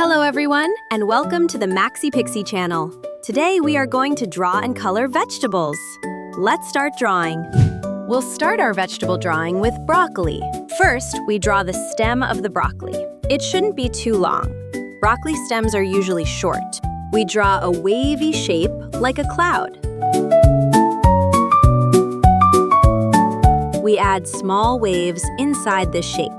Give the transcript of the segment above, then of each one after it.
Hello everyone, and welcome to the Maxi Pixie channel. Today we are going to draw and color vegetables. Let's start drawing. We'll start our vegetable drawing with broccoli. First, we draw the stem of the broccoli. It shouldn't be too long. Broccoli stems are usually short. We draw a wavy shape like a cloud. We add small waves inside this shape.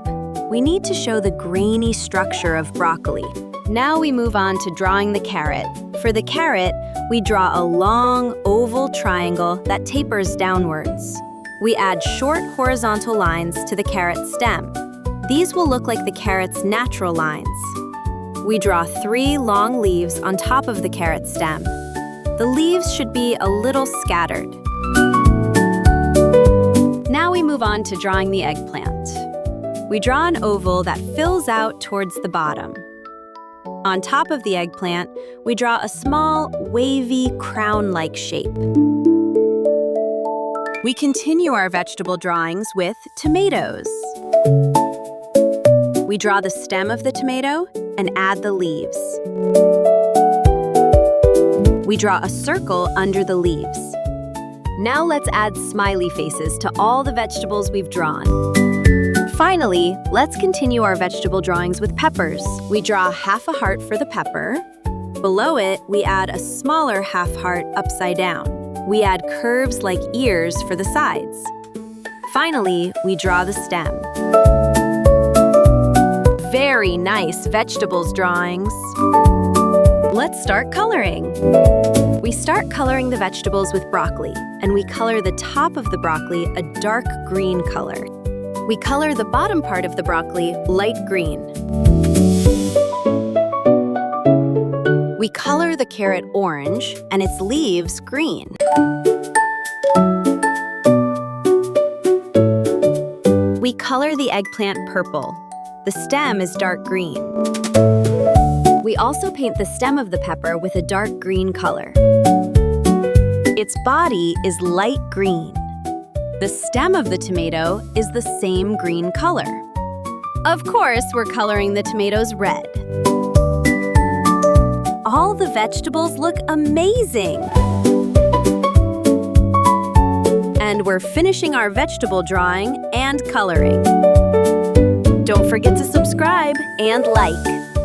We need to show the grainy structure of broccoli. Now we move on to drawing the carrot. For the carrot, we draw a long, oval triangle that tapers downwards. We add short horizontal lines to the carrot stem. These will look like the carrot's natural lines. We draw 3 long leaves on top of the carrot stem. The leaves should be a little scattered. Now we move on to drawing the eggplant. We draw an oval that fills out towards the bottom. On top of the eggplant, we draw a small, wavy, crown-like shape. We continue our vegetable drawings with tomatoes. We draw the stem of the tomato and add the leaves. We draw a circle under the leaves. Now let's add smiley faces to all the vegetables we've drawn. Finally, let's continue our vegetable drawings with peppers. We draw half a heart for the pepper. Below it, we add a smaller half heart upside down. We add curves like ears for the sides. Finally, we draw the stem. Very nice vegetables drawings. Let's start coloring. We start coloring the vegetables with broccoli, and we color the top of the broccoli a dark green color. We color the bottom part of the broccoli light green. We color the carrot orange and its leaves green. We color the eggplant purple. The stem is dark green. We also paint the stem of the pepper with a dark green color. Its body is light green. The stem of the tomato is the same green color. Of course, we're coloring the tomatoes red. All the vegetables look amazing! And we're finishing our vegetable drawing and coloring. Don't forget to subscribe and like.